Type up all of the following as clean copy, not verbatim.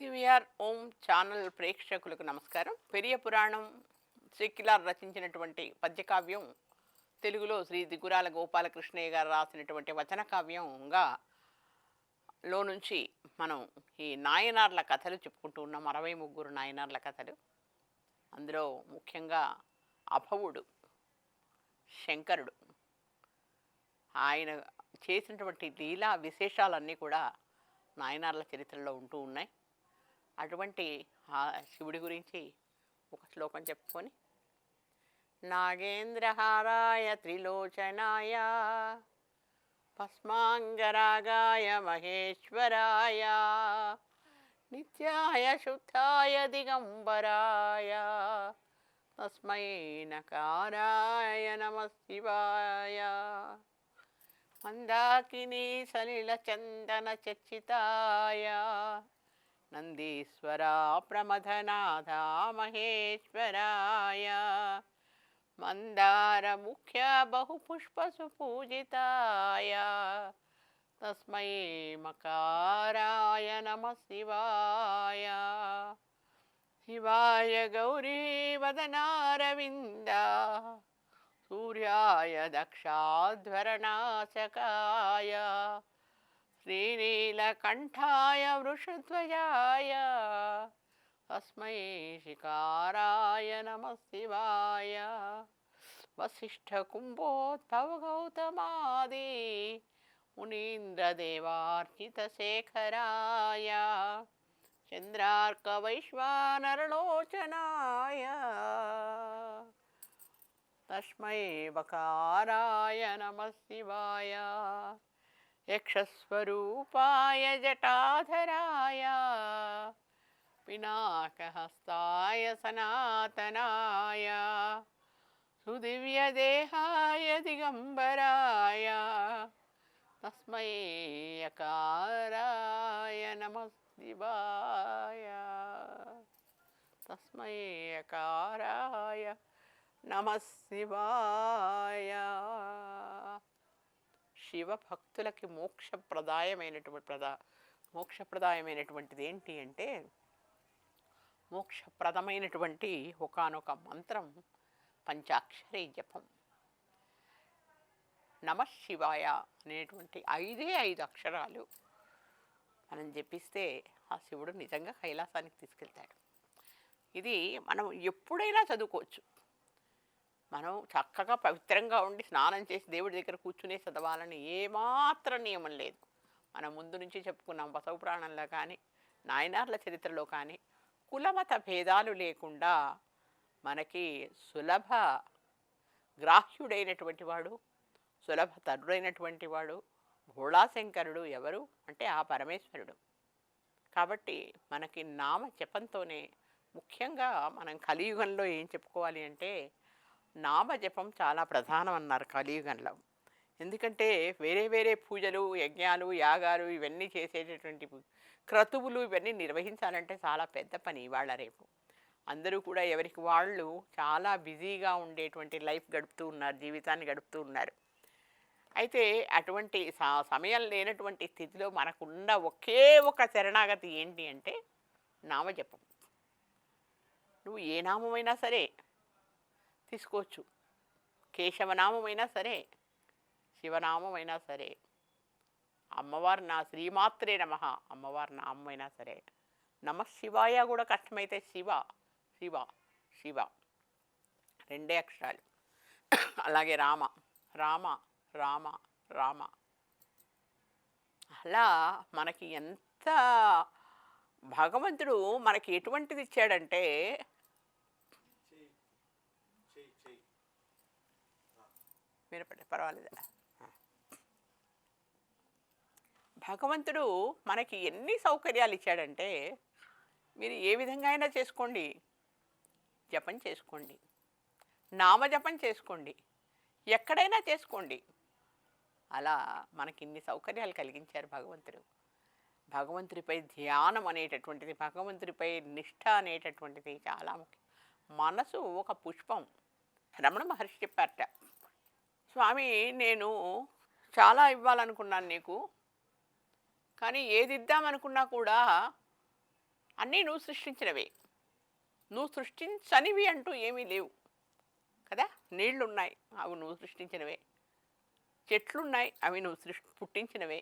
CVR ఓం channel ప్రేక్షకులకు నమస్కారం. పెరియ పురాణం శ్రీకిలార్ రచించినటువంటి పద్యకావ్యం తెలుగులో శ్రీ దిగురాల గోపాలకృష్ణయ్య గారు రాసినటువంటి వచన కావ్యంగా లో నుంచి మనం ఈ నాయనార్ల కథలు చెప్పుకుంటూ ఉన్నాం. 63 నాయనార్ల కథలు. అందులో ముఖ్యంగా అభవుడు శంకరుడు ఆయన చేసినటువంటి లీలా విశేషాలన్నీ కూడా నాయనార్ల చరిత్రలో ఉంటూ ఉన్నాయి. అటువంటి ఆ శివుడి గురించి ఒక శ్లోకం చెప్పుకొని, నాగేంద్రహారాయ త్రిలోచనాయ భస్మాంగరాగాయ మహేశ్వరాయ నిత్యాయ శుద్ధాయ దిగంబరాయ తస్మై నకారాయ నమః శివాయ మందాకినీ సలిల చందన చర్చితాయ నందీశ్వరా ప్రమథనాథ మహేశ్వరాయ మందార ముఖ్య బహుపుష్పసు పూజితాయ తస్మై మకారాయ నమః శివాయ శివాయ గౌరీ వదనారవింద సూర్యాయ దక్షాధ్వరనాశకాయ శ్రీనీలకంఠాయ వృషధ్వజాయ తస్మై శికారాయ నమః శివాయ వసిష్ఠకుంభోద్భవ గౌతమాది మునీంద్రదేవార్చితశేఖరాయ చంద్రార్క వైశ్వానరలోచనాయ తస్మై వకారాయ నమః శివాయ యక్షస్వరూపాయ జటాధరాయ పినాకహస్తాయ సనాతనాయ సుదివ్యదేహాయ దిగంబరాయ తస్మై యకారాయ నమః శివాయ తస్మై యకారాయ నమః శివాయ. శివభక్తులకి మోక్షప్రదాయమైనటువంటిది ఏంటి అంటే, మోక్షప్రదమైనటువంటి ఒకానొక మంత్రం పంచాక్షరీ జపం. నమః శివాయ అనేటువంటి 5 అక్షరాలు మనం జపిస్తే ఆ శివుడు నిజంగా కైలాసానికి తీసుకెళ్తాడు. ఇది మనం ఎప్పుడైనా చదువుకోవచ్చు. మనం చక్కగా పవిత్రంగా ఉండి స్నానం చేసి దేవుడి దగ్గర కూర్చునే చదవాలని ఏమాత్రం నియమం లేదు. మనం ముందు నుంచి చెప్పుకున్నాం, బసవ పురాణంలో కానీ నాయనార్ల చరిత్రలో కానీ కులమత భేదాలు లేకుండా మనకి సులభ గ్రాహ్యుడైనటువంటి వాడు, సులభ తరుడైనటువంటి వాడు భోళాశంకరుడు. ఎవరు అంటే ఆ పరమేశ్వరుడు. కాబట్టి మనకి నామ జపంతోనే, ముఖ్యంగా మనం కలియుగంలో ఏం చెప్పుకోవాలి అంటే నామజపం చాలా ప్రధానం అన్నారు కలియుగంలో. ఎందుకంటే వేరే వేరే పూజలు, యజ్ఞాలు, యాగాలు ఇవన్నీ చేసేటటువంటి క్రతువులు ఇవన్నీ నిర్వహించాలంటే చాలా పెద్ద పని ఇవాళ రేపు. అందరూ కూడా ఎవరికి వాళ్ళు చాలా బిజీగా ఉండేటువంటి లైఫ్ గడుపుతూ ఉన్నారు, జీవితాన్ని గడుపుతూ ఉన్నారు. అయితే అటువంటి సమయం లేనటువంటి స్థితిలో మనకున్న ఒకే ఒక శరణాగతి ఏంటి అంటే నామజపం. నువ్వు ఏ నామమైనా సరే తీసుకోవచ్చు. కేశవనామైనా సరే, శివనామైనా సరే, అమ్మవారు నా శ్రీమాత్రే నమః అమ్మవారి నామైనా సరే, నమః శివాయ కూడా కష్టమైతే శివ శివ శివ 2 అక్షరాలు. అలాగే రామ రామ రామ రామ. అలా మనకి ఎంత భగవంతుడు మనకి ఎటువంటిది ఇచ్చాడంటే, వినపడే పర్వాలేదా, భగవంతుడు మనకి ఎన్ని సౌకర్యాలు ఇచ్చాడంటే, మీరు ఏ విధంగా అయినా చేసుకోండి, జపం చేసుకోండి, నామజపం చేసుకోండి, ఎక్కడైనా చేసుకోండి. అలా మనకి ఇన్ని సౌకర్యాలు కలిగించారు భగవంతుడు. భగవంతుడిపై ధ్యానం అనేటటువంటిది, భగవంతుడిపై నిష్ఠ అనేటటువంటిది చాలా ముఖ్యం. మనసు ఒక పుష్పం. రమణ మహర్షి చెప్పారట, స్వామి నేను చాలా ఇవ్వాలనుకున్నాను నీకు, కానీ ఏది ఇద్దామనుకున్నా కూడా అన్నీ నువ్వు సృష్టించినవే. నువ్వు సృష్టించనివి అంటూ ఏమీ లేవు కదా. నీళ్లున్నాయి, అవి నువ్వు సృష్టించినవే. చెట్లున్నాయి, అవి నువ్వు పుట్టించినవే.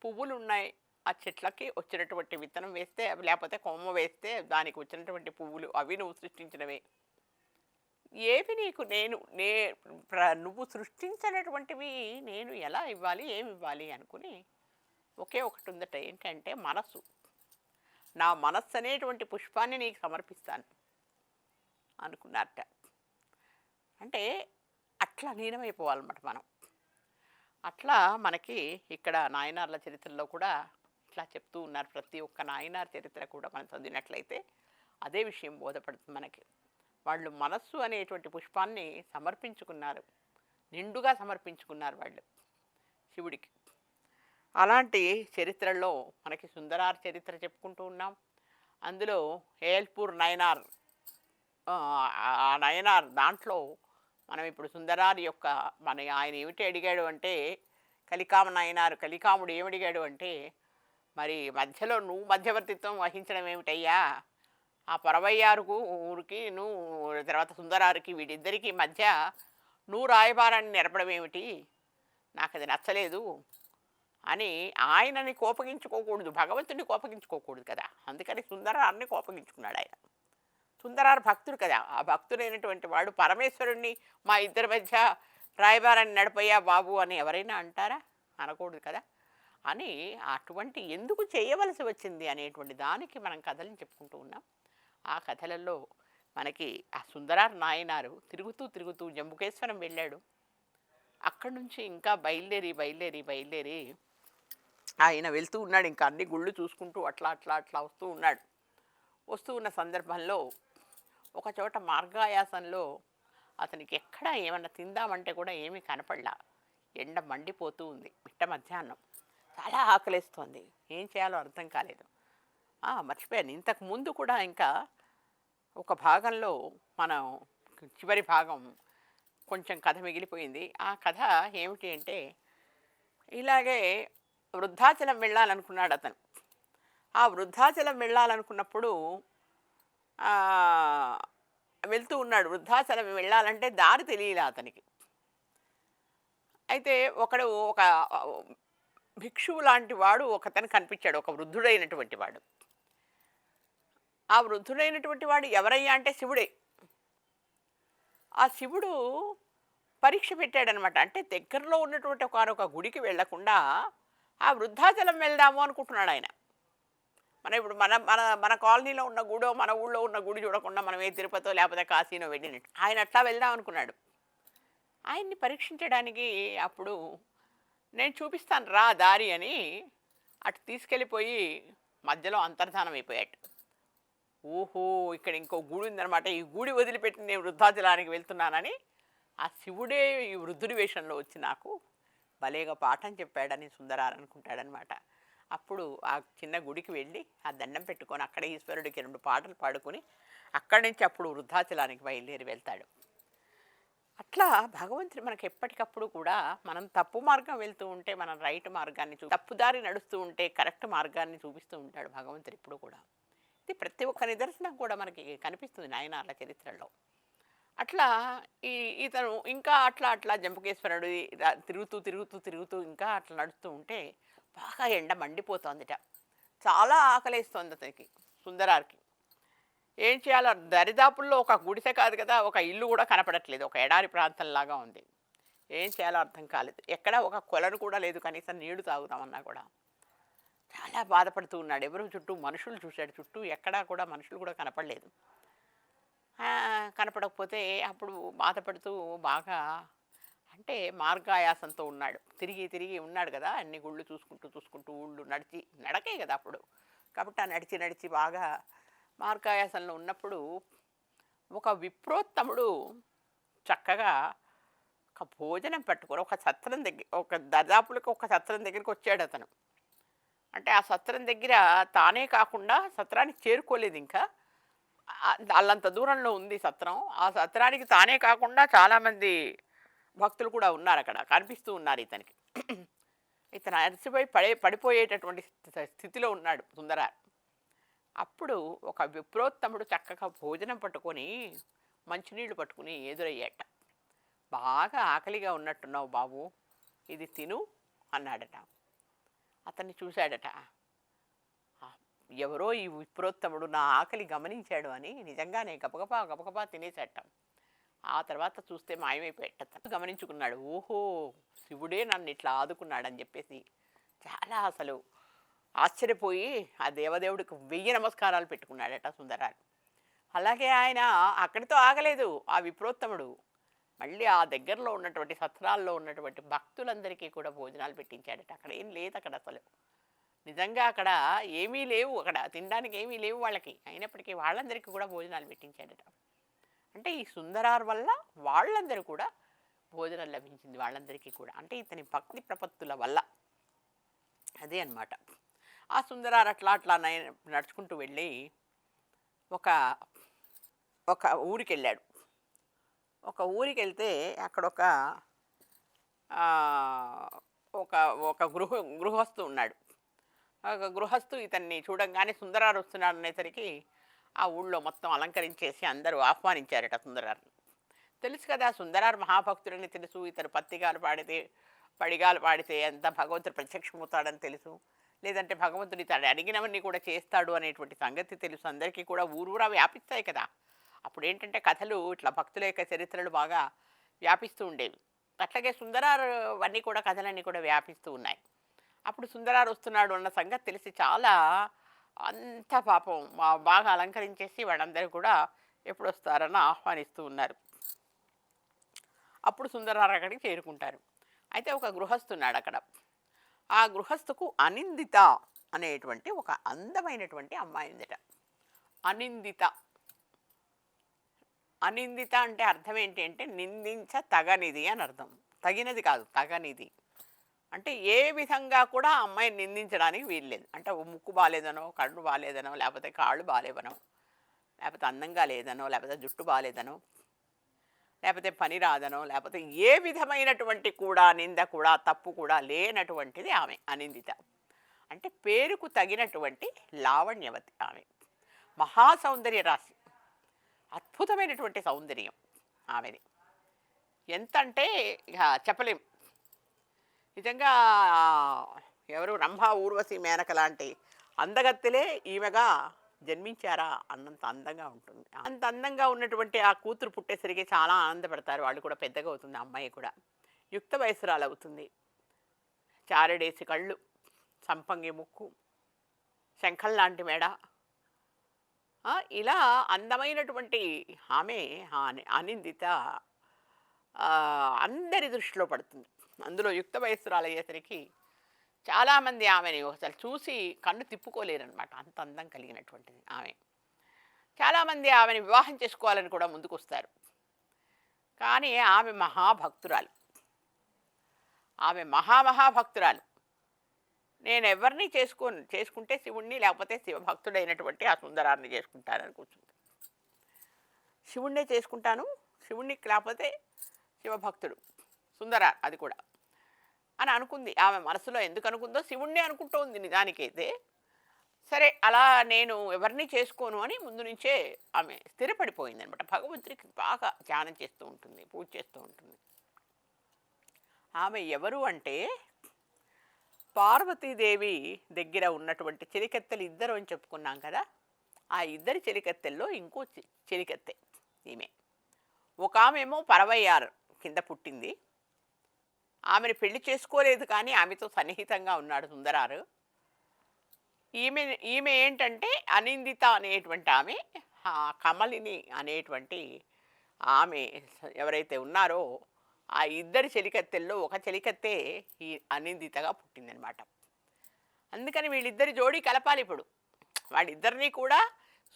పువ్వులున్నాయి, ఆ చెట్లకి వచ్చినటువంటి విత్తనం వేస్తే అవి, లేకపోతే కొమ్మ వేస్తే దానికి వచ్చినటువంటి పువ్వులు, అవి నువ్వు సృష్టించినవే. ఏవి నీకు నేను నువ్వు సృష్టించినటువంటివి నేను ఎలా ఇవ్వాలి, ఏమి ఇవ్వాలి అనుకుని ఒకే ఒకటి ఉందట. ఏంటంటే మనస్సు. నా మనస్సు అనేటువంటి పుష్పాన్ని నీకు సమర్పిస్తాను అనుకున్నారట. అంటే అట్లా లీనమైపోవాలన్నమాట మనం. అట్లా మనకి ఇక్కడ నాయనార్ల చరిత్రలో కూడా ఇట్లా చెప్తూ ఉన్నారు. ప్రతి ఒక్క నాయనార్ చరిత్ర కూడా మనం చదివినట్లయితే అదే విషయం బోధపడుతుంది మనకి. వాళ్ళు మనస్సు అనేటువంటి పుష్పాన్ని సమర్పించుకున్నారు, నిండుగా సమర్పించుకున్నారు వాళ్ళు శివుడికి. అలాంటి చరిత్రల్లో మనకి సుందరార్ చరిత్ర చెప్పుకుంటూ ఉన్నాం. అందులో ఏల్పూర్ నయనార్, ఆ నయనార్ దాంట్లో మనం ఇప్పుడు సుందరార్ యొక్క ఆయన ఏమిటి అడిగాడు అంటే, కలికామ నయనారు కలికాముడు ఏమడిగాడు అంటే, మరి మధ్యలో నువ్వు మధ్యవర్తిత్వం వహించడం ఏమిటయ్యా, ఆ 16 ఊరికి నువ్వు, తర్వాత సుందరారికి, వీడిద్దరికీ మధ్య నువ్వు రాయబారాన్ని నెరపడం ఏమిటి, నాకు అది నచ్చలేదు అని ఆయనని కోపగించుకోకూడదు, భగవంతుడిని కోపగించుకోకూడదు కదా. అందుకని సుందరాన్ని కోపగించుకున్నాడు ఆయన. సుందరార్ భక్తుడు కదా. ఆ భక్తుడైనటువంటి వాడు పరమేశ్వరుణ్ణి మా ఇద్దరి మధ్య రాయబారాన్ని నడిపయ్యా బాబు అని ఎవరైనా అంటారా? అనకూడదు కదా. అని అటువంటి ఎందుకు చేయవలసి వచ్చింది అనేటువంటి దానికి మనం కథలను చెప్పుకుంటూ ఉన్నాం. ఆ కథలలో మనకి ఆ సుందరార్ నాయనారు తిరుగుతూ తిరుగుతూ జంబుకేశ్వరం వెళ్ళాడు. అక్కడి నుంచి ఇంకా బయలుదేరి ఆయన వెళ్తూ ఉన్నాడు. ఇంకా అన్ని గుళ్ళు చూసుకుంటూ అట్లా అట్లా అట్లా వస్తూ ఉన్నాడు. వస్తూ ఉన్న సందర్భంలో ఒక చోట మార్గాయాసంలో అతనికి ఎక్కడ ఏమన్నా తిందామంటే కూడా ఏమీ కనపడలా. ఎండ మండిపోతూ ఉంది, మిట్ట మధ్యాహ్నం, చాలా ఆకలేస్తోంది. ఏం చేయాలో అర్థం కాలేదు. మర్చిపోయాను, ఇంతకు ముందు కూడా ఇంకా ఒక భాగంలో మనం చివరి భాగం కొంచెం కథ మిగిలిపోయింది. ఆ కథ ఏమిటి అంటే, ఇలాగే వృద్ధాచలం వెళ్ళాలనుకున్నాడు అతను. ఆ వృద్ధాచలం వెళ్ళాలనుకున్నప్పుడు వెళ్తూ ఉన్నాడు. వృద్ధాచలం వెళ్ళాలంటే దారి తెలియలే అతనికి. అయితే ఒక భిక్షువు లాంటి వాడు ఒకతను కనిపించాడు, ఒక వృద్ధుడైనటువంటి వాడు. ఆ వృద్ధుడైనటువంటి వాడు ఎవరయ్యా అంటే శివుడే. ఆ శివుడు పరీక్ష పెట్టాడనమాట. అంటే దగ్గరలో ఉన్నటువంటి ఒక గుడికి వెళ్లకుండా ఆ వృద్ధాచలం వెళ్దాము అనుకుంటున్నాడు ఆయన. ఇప్పుడు మన మన మన కాలనీలో ఉన్న గుడో, మన ఊళ్ళో ఉన్న గుడి చూడకుండా మనం ఏ తిరుపతో లేకపోతే కాశీనో వెళ్ళినట్టు ఆయన అట్లా వెళ్దాం అనుకున్నాడు. ఆయన్ని పరీక్షించడానికి అప్పుడు నేను చూపిస్తాను రా దారి అని అటు తీసుకెళ్ళిపోయి మధ్యలో అంతర్ధానం అయిపోయాడు. ఓహో, ఇక్కడ ఇంకో గుడి ఉందనమాట, ఈ గుడి వదిలిపెట్టి నేను వృద్ధాచలానికి వెళ్తున్నానని ఆ శివుడే ఈ వృద్ధుడి వేషంలో వచ్చి నాకు భలేగా పాఠం చెప్పాడని సుందరార్ అనుకుంటాడనమాట. అప్పుడు ఆ చిన్న గుడికి వెళ్ళి ఆ దండం పెట్టుకొని అక్కడ ఈశ్వరుడికి 2 పాటలు పాడుకొని అక్కడి నుంచి అప్పుడు వృద్ధాచలానికి బయలుదేరి వెళ్తాడు. అట్లా భగవంతుడు మనకి ఎప్పటికప్పుడు కూడా మనం తప్పు మార్గం వెళ్తూ ఉంటే మనం రైట్ మార్గాన్ని తప్పుదారి నడుస్తూ ఉంటే కరెక్ట్ మార్గాన్ని చూపిస్తూ ఉంటాడు భగవంతుడు ఎప్పుడు కూడా. ఇది ప్రతి ఒక్క నిదర్శనం కూడా మనకి కనిపిస్తుంది నాయనార్ల చరిత్రలో. అట్లా ఇతను ఇంకా అట్లా జంబుకేశ్వరుడు తిరుగుతూ ఇంకా అట్లా నడుస్తూ ఉంటే బాగా ఎండ మండిపోతుందిట. చాలా ఆకలేస్తోంది అతనికి, సుందరార్కి. ఏం చేయాలో దరిదాపుల్లో ఒక గుడిసె కాదు కదా, ఒక ఇల్లు కూడా కనపడట్లేదు, ఒక ఎడారి ప్రాంతంలాగా ఉంది. ఏం చేయాలో అర్థం కాలేదు. ఎక్కడ ఒక కొలను కూడా లేదు, కనీసం నీళ్లు తాగుదామన్నా కూడా. చాలా బాధపడుతూ ఉన్నాడు. ఎవరు చుట్టూ మనుషులు చూశాడు, చుట్టూ ఎక్కడా కూడా మనుషులు కూడా కనపడలేదు. కనపడకపోతే అప్పుడు బాధపడుతూ బాగా, అంటే మార్గాయాసంతో ఉన్నాడు. తిరిగి ఉన్నాడు కదా, అన్ని గుళ్ళు చూసుకుంటూ ఊళ్ళు నడకే కదా అప్పుడు. కాబట్టి ఆ నడిచి బాగా మార్గాయాసంలో ఉన్నప్పుడు ఒక విప్రోత్తముడు చక్కగా ఒక భోజనం పట్టుకొని ఒక సత్రం దగ్గర, ఒక దర్దాపులకు ఒక సత్రం దగ్గరికి వచ్చాడు అతను. అంటే ఆ సత్రం దగ్గర తానే కాకుండా సత్రానికి చేరుకోలేదు ఇంకా, అల్లంత దూరంలో ఉంది సత్రం. ఆ సత్రానికి తానే కాకుండా చాలామంది భక్తులు కూడా ఉన్నారు అక్కడ, కనిపిస్తూ ఉన్నారు ఇతనికి. ఇతను అలసిపోయి పడిపోయేటటువంటి స్థితిలో ఉన్నాడు సుందరార్. అప్పుడు ఒక విప్రోత్తముడు చక్కగా భోజనం పట్టుకొని మంచినీళ్ళు పట్టుకుని ఎదురయ్యాట. బాగా ఆకలిగా ఉన్నట్టున్నావు బాబు, ఇది తిను అన్నాడట. అతన్ని చూశాడట. ఆ, ఎవరో ఈ విప్రోత్తముడు నా ఆకలి గమనించాడు అని నిజంగానే గబగబా గబగబా తినేసేట. ఆ తర్వాత చూస్తే మాయమైపోయేట. తను గమనించుకున్నాడు, ఓహో శివుడే నన్ను ఇట్లా ఆదుకున్నాడని చెప్పేసి చాలా అసలు ఆశ్చర్యపోయి ఆ దేవదేవుడికి 1000 నమస్కారాలు పెట్టుకున్నాడట సుందరాలు. అలాగే ఆయన అక్కడితో ఆగలేదు. ఆ విప్రోత్తముడు మళ్ళీ ఆ దగ్గరలో ఉన్నటువంటి సత్రాల్లో ఉన్నటువంటి భక్తులందరికీ కూడా భోజనాలు పెట్టించాడట. అక్కడ ఏం లేదు, అక్కడ అసలు నిజంగా అక్కడ ఏమీ లేవు, అక్కడ తినడానికి ఏమీ లేవు వాళ్ళకి. అయినప్పటికీ వాళ్ళందరికీ కూడా భోజనాలు పెట్టించాడట. అంటే ఈ సుందరార్ వల్ల వాళ్ళందరూ కూడా భోజనం లభించింది వాళ్ళందరికీ కూడా. అంటే ఇతని భక్తి ప్రపత్తుల వల్ల. అదే అన్నమాట. ఆ సుందరార్ అట్లా అట్లా నడుచుకుంటూ వెళ్ళి ఒక ఒక ఊరికి వెళ్ళాడు. ఒక ఊరికి వెళ్తే అక్కడ ఆ, ఒక ఒక గృహస్థు ఉన్నాడు. ఒక గృహస్థు ఇతన్ని చూడంగానే సుందరారు వస్తున్నాడు అనేసరికి ఆ ఊళ్ళో మొత్తం అలంకరించేసి అందరూ ఆహ్వానించారట సుందరారుని. తెలుసు కదా సుందరారు మహాభక్తుడని తెలుసు. ఇతను పత్తిగాలు పాడితే పడిగాలు పాడితే ఎంత భగవంతుడు ప్రత్యక్షమవుతాడని తెలుసు. లేదంటే భగవంతుడు ఇతడు అడిగినవన్నీ కూడా చేస్తాడు అనేటువంటి సంగతి తెలుసు. అందరికీ కూడా ఊరూరా వ్యాపిస్తాయి కదా. అప్పుడు ఏంటంటే కథలు ఇట్లా భక్తుల యొక్క చరిత్రలు బాగా వ్యాపిస్తూ ఉండేవి. అట్లాగే సుందరారు అన్నీ కూడా కథలన్నీ కూడా వ్యాపిస్తూ ఉన్నాయి. అప్పుడు సుందరారు వస్తున్నాడు అన్న సంగతి తెలిసి చాలా అంత పాపం బాగా అలంకరించేసి వాళ్ళందరూ కూడా ఎప్పుడు వస్తారని ఆహ్వానిస్తూ ఉన్నారు. అప్పుడు సుందరారు అక్కడికి చేరుకుంటారు. అయితే ఒక గృహస్థున్నాడు అక్కడ. ఆ గృహస్థుకు అనిందిత అనేటువంటి ఒక అందమైనటువంటి అమ్మాయి ఉందట. అనిందిత. అనిందిత అంటే అర్థం ఏంటి అంటే నిందించ తగనిది అని అర్థం. తగినది కాదు, తగనిది. అంటే ఏ విధంగా కూడా ఆ అమ్మాయిని నిందించడానికి వీల్లేదు. అంటే ముక్కు బాగాలేదనో, కళ్ళు బాగాలేదనో, లేకపోతే కాళ్ళు బాగాలేవనో, లేకపోతే అందంగా లేదనో, లేకపోతే జుట్టు బాగాలేదనో, లేకపోతే పని రాదనో, లేకపోతే ఏ విధమైనటువంటి కూడా నింద కూడా తప్పు కూడా లేనటువంటిది ఆమె అనిందిత. అంటే పేరుకు తగినటువంటి లావణ్యవతి ఆమె. మహాసౌందర్య రాశి, అద్భుతమైనటువంటి సౌందర్యం ఆమెది. ఎంత అంటే ఇక చెప్పలేం. నిజంగా ఎవరు రంభ ఊర్వశి మేనక లాంటి అందగత్తెలే ఈమెగా జన్మించారా అన్నంత అందంగా ఉంటుంది. అంత అందంగా ఉన్నటువంటి ఆ కూతురు పుట్టేసరికి చాలా ఆనందపడతారు వాళ్ళు కూడా. పెద్దగా అవుతుంది ఆ అమ్మాయి కూడా, యుక్త వయస్సురాలు అవుతుంది. చారడేసి కళ్ళు, సంపంగి ముక్కు, శంఖం లాంటి మెడ, ఇలా అందమైనటువంటి ఆమె అనిందిత అందరి దృష్టిలో పడుతుంది. అందులో యుక్త వయస్సురాలు అయ్యేసరికి చాలామంది ఆమెని ఒకసారి చూసి కన్ను తిప్పుకోలేరనమాట. అంత అందం కలిగినటువంటిది ఆమె. చాలామంది ఆమెని వివాహం చేసుకోవాలని కూడా ముందుకు వస్తారు. కానీ ఆమె మహాభక్తురాలు. ఆమె మహాభక్తురాలు. నేను ఎవరిని చేసుకుంటే శివుణ్ణి, లేకపోతే శివభక్తుడైనటువంటి ఆ సుందరాన్ని చేసుకుంటానని కూర్చుంది. శివుణ్ణే చేసుకుంటాను, శివుణ్ణి లేకపోతే శివభక్తుడు సుందరా అది కూడా అని అనుకుంది. ఆమె మనసులో ఎందుకు అనుకుందో శివుణ్ణే అనుకుంటూ ఉంది నిజానికైతే. సరే అలా నేను ఎవరిని చేసుకోను అని ముందు నుంచే ఆమె స్థిరపడిపోయింది అనమాట. భగవంతుడికి బాగా ధ్యానం చేస్తూ ఉంటుంది, పూజ చేస్తూ ఉంటుంది. ఆమె ఎవరు అంటే పార్వతీదేవి దగ్గర ఉన్నటువంటి చెలికత్తెలు ఇద్దరు అని చెప్పుకున్నాం కదా. ఆ ఇద్దరి చెలికత్తెల్లో ఇంకో చెలికత్తె ఈమె. ఒక ఆమెమో 66 కింద పుట్టింది. ఆమెను పెళ్లి చేసుకోలేదు కానీ ఆమెతో సన్నిహితంగా ఉన్నాడు సుందరారు. ఈమె ఏంటంటే అనిందిత అనేటువంటి ఆమె, కమలిని అనేటువంటి ఆమె ఎవరైతే ఉన్నారో ఆ ఇద్దరి చెలికత్తెల్లో ఒక చెలికత్తె ఈ అనిందితగా పుట్టిందనమాట. అందుకని వీళ్ళిద్దరి జోడీ కలపాలి. ఇప్పుడు వాళ్ళిద్దరినీ కూడా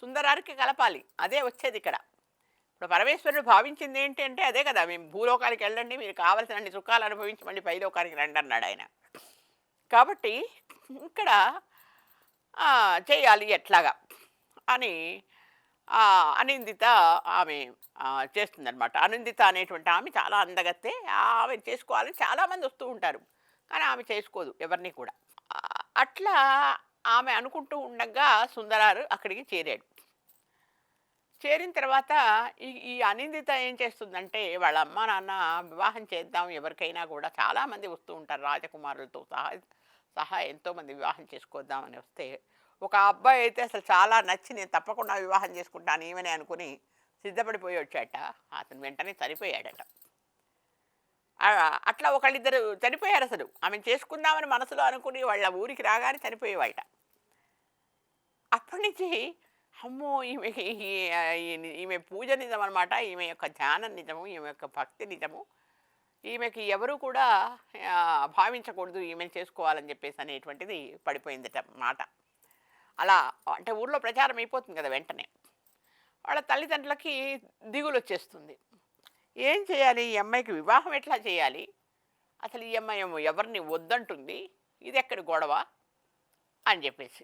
సుందరారికి కలపాలి. అదే వచ్చేది ఇక్కడ. ఇప్పుడు పరమేశ్వరుడు భావించింది ఏంటి అంటే అదే కదా, మేము భూలోకానికి వెళ్ళండి, మీరు కావలసినన్ని సుఖాలు అనుభవించి మళ్ళీ పైలోకానికి రండి అన్నాడు ఆయన. కాబట్టి ఇక్కడ చేయాలి ఎట్లాగా అని అనిందిత ఆమె చేస్తుందన్నమాట. అనిందిత అనేటువంటి ఆమె చాలా అందగత్తే. ఆమె చేసుకోవాలని చాలామంది వస్తూ ఉంటారు, కానీ ఆమె చేసుకోదు ఎవరిని కూడా. అట్లా ఆమె అనుకుంటూ ఉండగా సుందరారు అక్కడికి చేరాడు. చేరిన తర్వాత ఈ అనిందిత ఏం చేస్తుందంటే, వాళ్ళ అమ్మా, నాన్న వివాహం చేద్దాం ఎవరికైనా కూడా చాలామంది వస్తూ ఉంటారు రాజకుమారులతో సహా ఎంతోమంది వివాహం చేసుకోద్దామని వస్తే, ఒక అబ్బాయి అయితే అసలు చాలా నచ్చి నేను తప్పకుండా వివాహం చేసుకుంటాను ఈమెనే అనుకుని సిద్ధపడిపోయి వచ్చాట. అతను వెంటనే చనిపోయాడట. అట్లా ఒకళ్ళిద్దరు చనిపోయారు అసలు. ఆమెను చేసుకుందామని మనసులో అనుకుని వాళ్ళ ఊరికి రాగానే చనిపోయేవాళ్ళట. అప్పటి నుంచి అమ్మో! ఈమెకి ఈమె పూజ నిజమనమాట. ఈమె యొక్క ధ్యానం నిజము. ఈమె యొక్క భక్తి నిజము. ఈమెకి ఎవరు కూడా భావించకూడదు ఈమెను చేసుకోవాలని చెప్పేసి అనేటువంటిది పడిపోయిందట మాట. అలా అంటే ఊర్లో ప్రచారం అయిపోతుంది కదా వెంటనే. వాళ్ళ తల్లిదండ్రులకి దిగులొచ్చేస్తుంది. ఏం చేయాలి? ఈ అమ్మాయికి వివాహం ఎట్లా చేయాలి? అసలు ఈ అమ్మాయి ఏమో ఎవరిని వద్దంటుంది. ఇదెక్కడి గొడవ అని చెప్పేసి.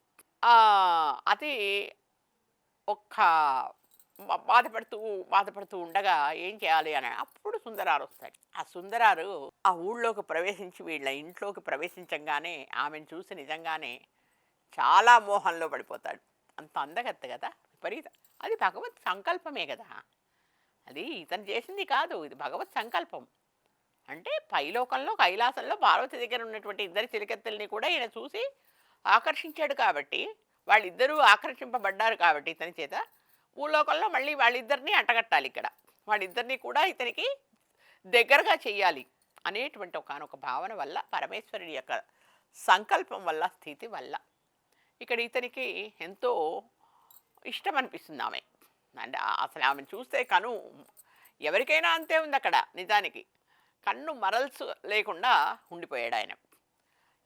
అది ఒక్క బాధపడుతూ ఉండగా ఏం చేయాలి అని అప్పుడు సుందరారు వస్తాడు. ఆ సుందరారు ఆ ఊళ్ళోకి ప్రవేశించి వీళ్ళ ఇంట్లోకి ప్రవేశించంగానే ఆమెను చూసి నిజంగానే చాలా మోహంలో పడిపోతాడు. అంత అందగత్త కదా, విపరీత. అది భగవత్ సంకల్పమే కదా, అది ఇతను చేసింది కాదు, ఇది భగవత్ సంకల్పం. అంటే పైలోకంలో కైలాసంలో పార్వతి దగ్గర ఉన్నటువంటి ఇద్దరు చిలికెత్తల్ని కూడా ఈయన చూసి ఆకర్షించాడు కాబట్టి, వాళ్ళిద్దరూ ఆకర్షింపబడ్డారు కాబట్టి ఇతని చేత భూలోకంలో మళ్ళీ వాళ్ళిద్దరినీ అంటగట్టాలి ఇక్కడ. వాళ్ళిద్దరినీ కూడా ఇతనికి దగ్గరగా చెయ్యాలి అనేటువంటి ఒకానొక భావన వల్ల, పరమేశ్వరుడి యొక్క సంకల్పం వల్ల, స్థితి వల్ల ఇక్కడ ఇతనికి ఎంతో ఇష్టం అనిపిస్తుంది ఆమె. అంటే అసలు ఆమెను చూస్తే కను ఎవరికైనా అంతే ఉంది అక్కడ. నిజానికి కన్ను మరల్సు లేకుండా ఉండిపోయాడు ఆయన.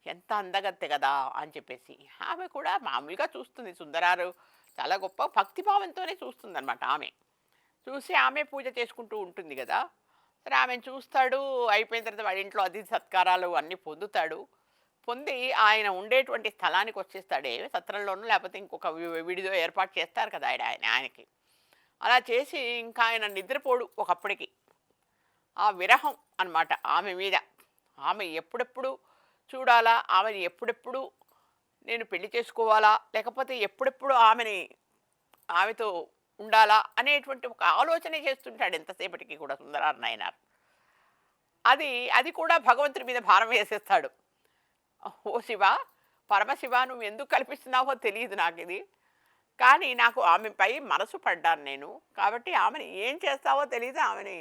ఎంత అందగత్తె కదా అని చెప్పేసి ఆమె కూడా మామూలుగా చూస్తుంది. సుందరారు చాలా గొప్ప భక్తిభావంతోనే చూస్తుందన్నమాట. ఆమె చూసి ఆమె పూజ చేసుకుంటూ ఉంటుంది కదా. సరే ఆమెను చూస్తాడు. అయిపోయిన తర్వాత వాడి ఇంట్లో అతిథి సత్కారాలు అన్నీ పొందుతాడు. పొంది ఆయన ఉండేటువంటి స్థలానికి వచ్చేస్తాడే, సత్రంలోనూ లేకపోతే ఇంకొక విడిదో ఏర్పాటు చేస్తారు కదా ఆయనకి. అలా చేసి ఇంకా ఆయన నిద్రపోడు ఒకప్పటికి. ఆ విరహం అన్నమాట ఆమె మీద. ఆమె ఎప్పుడెప్పుడు చూడాలా, ఆమెని ఎప్పుడెప్పుడు నేను పెళ్లి చేసుకోవాలా, లేకపోతే ఎప్పుడెప్పుడు ఆమెతో ఉండాలా అనేటువంటి ఒక ఆలోచనే చేస్తుంటాడు ఎంతసేపటికి కూడా సుందరార్ నాయనార్. అది కూడా భగవంతుడి మీద భారం వేసేస్తాడు. ఓ శివ, పరమశివ, నువ్వు ఎందుకు కల్పిస్తున్నావో తెలియదు నాకు ఇది, కానీ నాకు ఆమెపై మనసు పడ్డాను నేను. కాబట్టి ఆమెని ఏం చేస్తావో తెలియదు, ఆమెని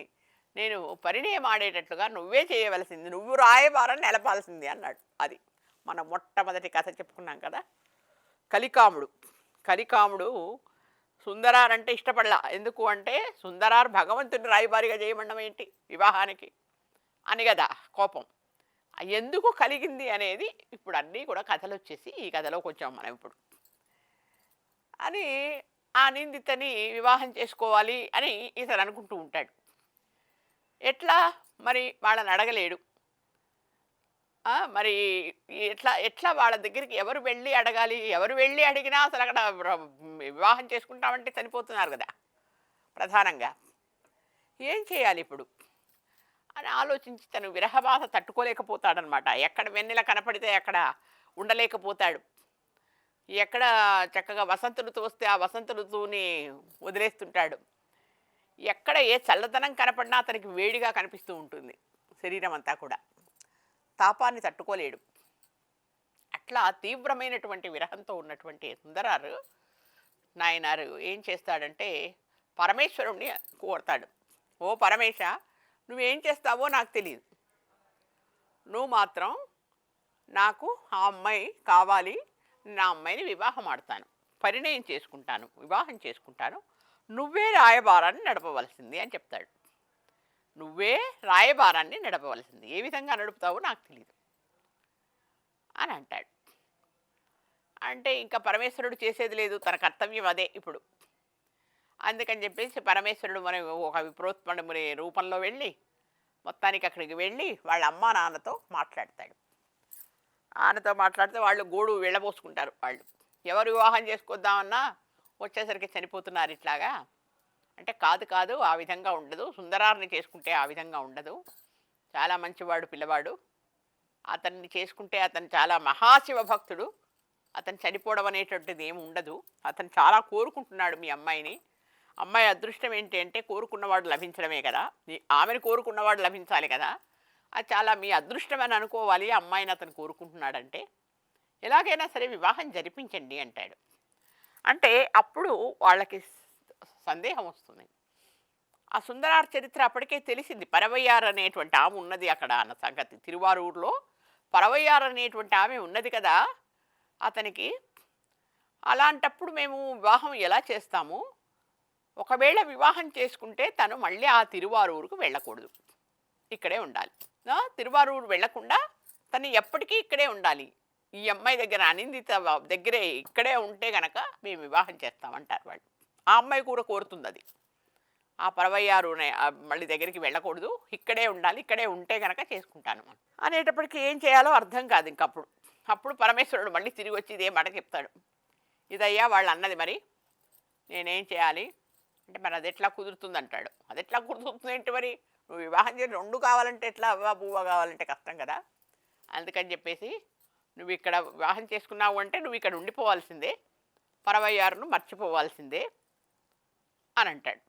నేను పరిణయం ఆడేటట్లుగా నువ్వే చేయవలసింది, నువ్వు రాయబారని నిలపాల్సింది అన్నాడు. అది మనం మొట్టమొదటి కథ చెప్పుకున్నాం కదా, కలికాముడు సుందరారంటే ఇష్టపడలా. ఎందుకు అంటే సుందరార్ భగవంతుని రాయబారిగా చేయమండం ఏంటి వివాహానికి అని కదా కోపం. ఎందుకు కలిగింది అనేది ఇప్పుడు అన్నీ కూడా కథలు వచ్చేసి ఈ కథలోకి వచ్చాం మనం ఇప్పుడు. అని ఆ నిందితని వివాహం చేసుకోవాలి అని ఇతను అనుకుంటూ ఉంటాడు. ఎట్లా మరి వాళ్ళని అడగలేడు. మరి ఎట్లా వాళ్ళ దగ్గరికి ఎవరు వెళ్ళి అడగాలి? ఎవరు వెళ్ళి అడిగినా అసలు అక్కడ వివాహం చేసుకుంటామంటే చనిపోతున్నారు కదా ప్రధానంగా. ఏం చేయాలి ఇప్పుడు అని ఆలోచించి తను విరహబాధ తట్టుకోలేకపోతాడనమాట. ఎక్కడ వెన్నెల కనపడితే అక్కడ ఉండలేకపోతాడు. ఎక్కడ చక్కగా వసంత ఋతువు వస్తే ఆ వసంత ఋతువుని వదిలేస్తుంటాడు. ఎక్కడ ఏ చల్లదనం కనపడినా అతనికి వేడిగా కనిపిస్తూ ఉంటుంది శరీరం అంతా కూడా. తాపాన్ని తట్టుకోలేడు. అట్లా తీవ్రమైనటువంటి విరహంతో ఉన్నటువంటి సుందరారు నాయనారు ఏం చేస్తాడంటే పరమేశ్వరుణ్ణి కోరతాడు. ఓ పరమేశ, నువ్వేం చేస్తావో నాకు తెలియదు, నువ్వు మాత్రం నాకు ఆ అమ్మాయి కావాలి, నా అమ్మాయిని వివాహం ఆడతాను, పరిణయం చేసుకుంటాను, వివాహం చేసుకుంటాను, నువ్వే రాయబారాన్ని నడపవలసింది అని చెప్తాడు. నువ్వే రాయబారాన్ని నడపవలసింది, ఏ విధంగా నడుపుతావో నాకు తెలియదు అని అంటాడు. అంటే ఇంకా పరమేశ్వరుడు చేసేది లేదు, తన కర్తవ్యం అదే ఇప్పుడు. అందుకని చెప్పేసి పరమేశ్వరుడు మన ఒక విప్రోత్పన్నముని రూపంలో వెళ్ళి మొత్తానికి అక్కడికి వెళ్ళి వాళ్ళ అమ్మా నాన్నతో మాట్లాడతాడు. ఆయనతో మాట్లాడితే వాళ్ళు గోడు వెళ్ళబోసుకుంటారు. వాళ్ళు ఎవరు వివాహం చేసుకొద్దామన్నా వచ్చేసరికి చనిపోతున్నారు ఇట్లాగా అంటే, కాదు ఆ విధంగా ఉండదు, సుందరారిని చేసుకుంటే ఆ విధంగా ఉండదు, చాలా మంచివాడు పిల్లవాడు, అతన్ని చేసుకుంటే అతను చాలా మహాశివ భక్తుడు, అతను చనిపోవడం అనేటువంటిది ఏమి ఉండదు. అతను చాలా కోరుకుంటున్నాడు మీ అమ్మాయిని. అమ్మాయి అదృష్టం ఏంటి అంటే కోరుకున్నవాడు లభించడమే కదా! ఆమెను కోరుకున్నవాడు లభించాలి కదా! అది చాలా మీ అదృష్టం అని అనుకోవాలి. ఆ అమ్మాయిని అతను కోరుకుంటున్నాడంటే, ఎలాగైనా సరే వివాహం జరిపించండి అంటాడు. అంటే అప్పుడు వాళ్ళకి సందేహం వస్తుంది. ఆ సుందరార్ చరిత్ర అప్పటికే తెలిసింది. పరవయ్యారు అనేటువంటి ఆమె ఉన్నది అక్కడ అన్న సంగతి. తిరువారూరులో పరవయ్యారు అనేటువంటి ఆమె ఉన్నది కదా! అతనికి. అలాంటప్పుడు మేము వివాహం ఎలా చేస్తాము? ఒకవేళ వివాహం చేసుకుంటే తను మళ్ళీ ఆ తిరువారూరుకు వెళ్ళకూడదు. ఇక్కడే ఉండాలి. తిరువారూరు వెళ్ళకుండా తను ఎప్పటికీ ఇక్కడే ఉండాలి. ఈ అమ్మాయి దగ్గర అనిందిత దగ్గరే ఇక్కడే ఉంటే గనక మేము వివాహం చేస్తామంటారు వాళ్ళు. ఆ అమ్మాయి కూడా కోరుతుందది. ఆ పరవయ్యారు మళ్ళీ దగ్గరికి వెళ్ళకూడదు. ఇక్కడే ఉండాలి. ఇక్కడే ఉంటే గనక చేసుకుంటాను అనేటప్పటికి ఏం చేయాలో అర్థం కాదు ఇంకప్పుడు. అప్పుడు పరమేశ్వరుడు మళ్ళీ తిరిగి వచ్చి ఇదే మాట చెప్తాడు. ఇదయ్యా వాళ్ళు అన్నది మరి. నేనేం చేయాలి? అంటే మరి అది ఎట్లా కుదురుతుందంటాడు. అది ఎట్లా కుదురుతుంది ఏంటి మరి? నువ్వు వివాహం చేసి 2 కావాలంటే ఎట్లా? అవ్వ బువ్వ కావాలంటే కష్టం కదా! అందుకని చెప్పేసి నువ్వు ఇక్కడ వివాహం చేసుకున్నావు అంటే నువ్వు ఇక్కడ ఉండిపోవాల్సిందే. పరవయ్యారును మర్చిపోవాల్సిందే అని అంటాడు.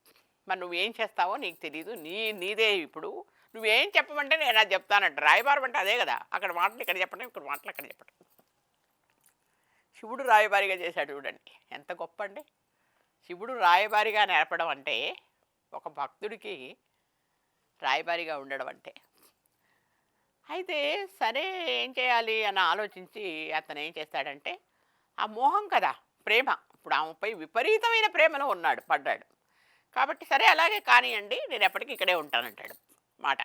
మరి నువ్వేం చేస్తావో నీకు తెలీదు. నీదే ఇప్పుడు. నువ్వేం చెప్పమంటే నేను అది చెప్తానంట. రాయబారం అంటే అదే కదా! అక్కడ మాటలు ఇక్కడ చెప్పడం, ఇక్కడ మాటలు అక్కడ చెప్పడం. శివుడు రాయబారిగా చేశాడు చూడండి. ఎంత గొప్ప అండి! శివుడు రాయబారిగా నేర్పడం అంటే, ఒక భక్తుడికి రాయబారిగా ఉండడం అంటే. అయితే సరే ఏం చేయాలి అని ఆలోచించి అతను ఏం చేస్తాడంటే, ఆ మోహం కదా! ప్రేమ. ఇప్పుడు ఆమెపై విపరీతమైన ప్రేమలో పడ్డాడు. కాబట్టి సరే అలాగే కానియండి, నేను ఎప్పటికీ ఇక్కడే ఉంటానంటాడు మాట.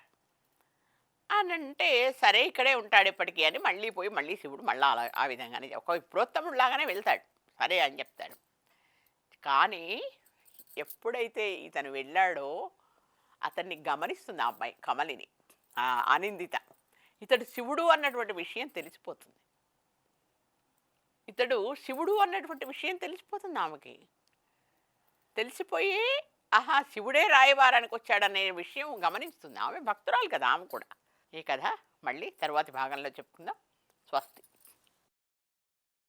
అనంటే సరే ఇక్కడే ఉంటాడు ఎప్పటికీ అని మళ్ళీ శివుడు మళ్ళీ అలా ఆ విధంగానే ఒక విప్రోత్తముడిలాగానే వెళ్తాడు. సరే అని చెప్తాడు. కానీ ఎప్పుడైతే ఇతను వెళ్ళాడో అతన్ని గమనిస్తుంది ఆ అమ్మాయి కమలిని, అనిందిత. ఇతడు శివుడు అన్నటువంటి విషయం తెలిసిపోతుంది. ఆమెకి తెలిసిపోయి ఆహా శివుడే రాయబారానికి వచ్చాడనే విషయం గమనిస్తుంది. ఆమె భక్తురాలు కదా ఆమె కూడా. ఈ కథ మళ్ళీ తర్వాతి భాగంలో చెప్పుకుందాం. స్వస్తి.